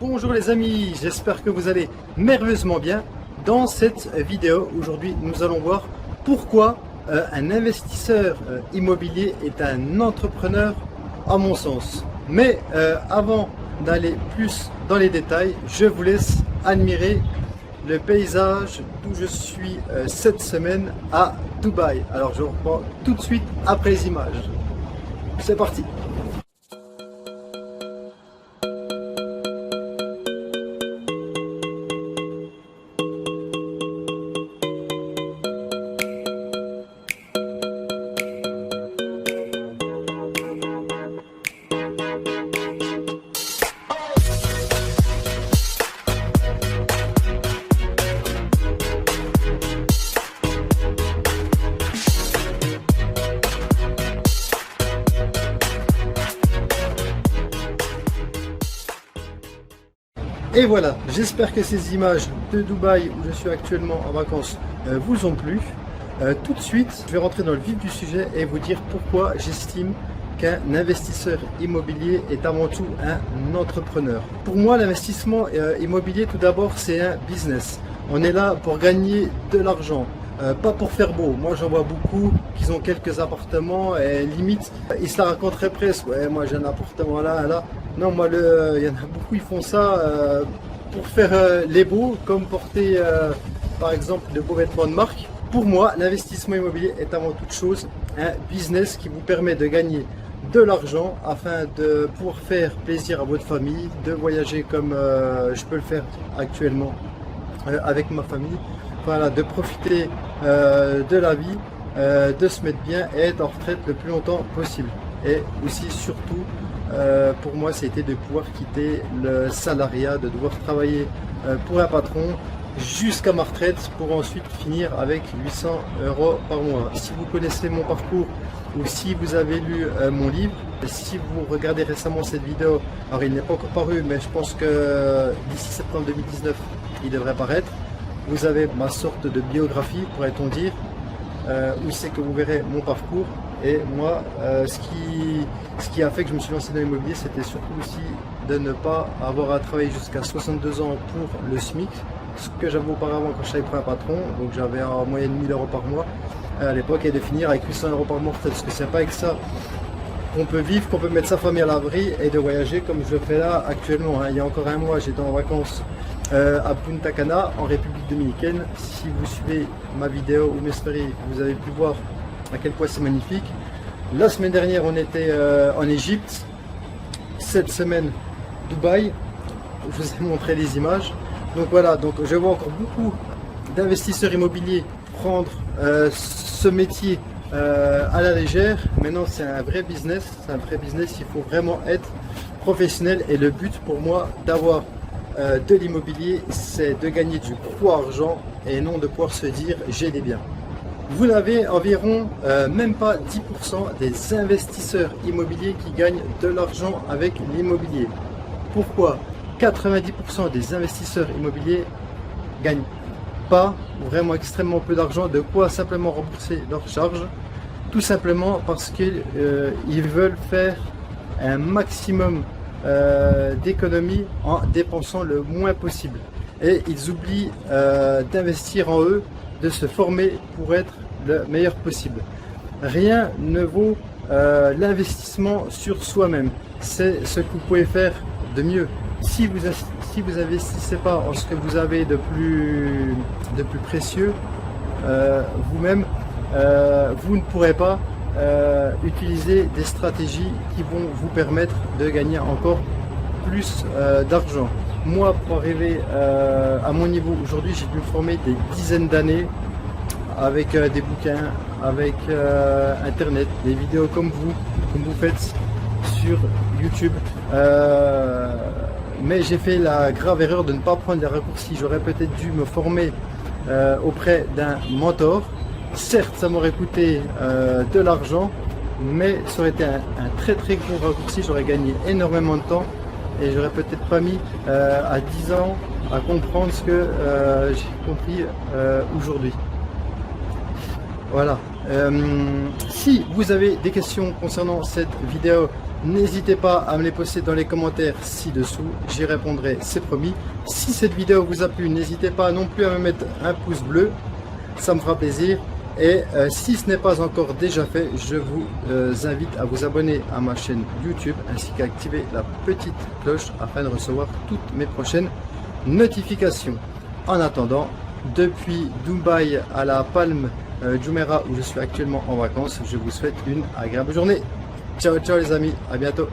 Bonjour les amis, j'espère que vous allez merveilleusement bien. Dans cette vidéo, aujourd'hui, nous allons voir pourquoi un investisseur immobilier est un entrepreneur à mon sens. Mais avant d'aller plus dans les détails, je vous laisse admirer le paysage d'où je suis cette semaine à Dubaï. Alors je reprends tout de suite après les images. C'est parti! Et voilà, j'espère que ces images de Dubaï où je suis actuellement en vacances vous ont plu. Tout de suite, je vais rentrer dans le vif du sujet et vous dire pourquoi j'estime qu'un investisseur immobilier est avant tout un entrepreneur. Pour moi, l'investissement immobilier, tout d'abord, c'est un business. On est là pour gagner de l'argent. Pas pour faire beau. Moi j'en vois beaucoup qui ont quelques appartements et limite ils se la raconteraient presque. Ouais, moi j'ai un appartement là. Non, moi il y en a beaucoup, ils font ça pour faire les beaux, comme porter par exemple de beaux vêtements de marque. Pour moi, l'investissement immobilier est avant toute chose un business qui vous permet de gagner de l'argent afin de pouvoir faire plaisir à votre famille, de voyager comme je peux le faire actuellement avec ma famille. Voilà, de profiter de la vie, de se mettre bien et être en retraite le plus longtemps possible. Et aussi, surtout, pour moi, c'était de pouvoir quitter le salariat, de devoir travailler pour un patron jusqu'à ma retraite pour ensuite finir avec 800 € par mois. Si vous connaissez mon parcours ou si vous avez lu mon livre, si vous regardez récemment cette vidéo, alors il n'est pas encore paru, mais je pense que d'ici septembre 2019, il devrait paraître. Vous avez ma sorte de biographie, pourrait-on dire, où c'est que vous verrez mon parcours. Et moi, ce qui a fait que je me suis lancé dans l'immobilier, c'était surtout aussi de ne pas avoir à travailler jusqu'à 62 ans pour le SMIC, ce que j'avais auparavant quand je travaillais pour un patron, donc j'avais en moyenne 1000 € par mois à l'époque, et de finir avec 800 € par mois, parce que c'est pas avec ça qu'on peut vivre, qu'on peut mettre sa famille à l'abri et de voyager comme je le fais là actuellement. Il y a encore un mois, j'étais en vacances à Punta Cana en République Dominicaine. Si vous suivez ma vidéo ou mes stories, vous avez pu voir à quel point c'est magnifique. La semaine dernière on était en Égypte, cette semaine Dubaï, je vous ai montré les images. Donc voilà, donc je vois encore beaucoup d'investisseurs immobiliers prendre ce métier à la légère. Maintenant c'est un vrai business, il faut vraiment être professionnel et le but pour moi d'avoir de l'immobilier, c'est de gagner du gros argent et non de pouvoir se dire j'ai des biens. Vous n'avez environ même pas 10% des investisseurs immobiliers qui gagnent de l'argent avec l'immobilier. Pourquoi? 90% des investisseurs immobiliers gagnent pas, vraiment extrêmement peu d'argent, de quoi simplement rembourser leurs charges, tout simplement parce qu'ils veulent faire un maximum d'économie en dépensant le moins possible, et ils oublient d'investir en eux, de se former pour être le meilleur possible. Rien ne vaut l'investissement sur soi-même, c'est ce que vous pouvez faire de mieux. Si vous investissez pas en ce que vous avez de plus précieux vous-même, vous ne pourrez pas utiliser des stratégies qui vont vous permettre de gagner encore plus d'argent. Moi, pour arriver à mon niveau aujourd'hui, j'ai dû me former des dizaines d'années avec des bouquins, avec internet, des vidéos comme vous faites sur YouTube. Mais j'ai fait la grave erreur de ne pas prendre les raccourcis. J'aurais peut-être dû me former auprès d'un mentor. Certes, ça m'aurait coûté de l'argent, mais ça aurait été un très gros raccourci. J'aurais gagné énormément de temps et j'aurais peut-être pas mis à 10 ans à comprendre ce que j'ai compris aujourd'hui. Voilà. Si vous avez des questions concernant cette vidéo, N'hésitez pas à me les poster dans les commentaires ci-dessous, j'y répondrai, c'est promis. Si cette vidéo vous a plu, n'hésitez pas non plus à me mettre un pouce bleu, ça me fera plaisir. Et si ce n'est pas encore déjà fait, je vous invite à vous abonner à ma chaîne YouTube ainsi qu'à activer la petite cloche afin de recevoir toutes mes prochaines notifications. En attendant, depuis Dubaï à la Palme Jumeirah où je suis actuellement en vacances, je vous souhaite une agréable journée. Ciao ciao les amis, à bientôt.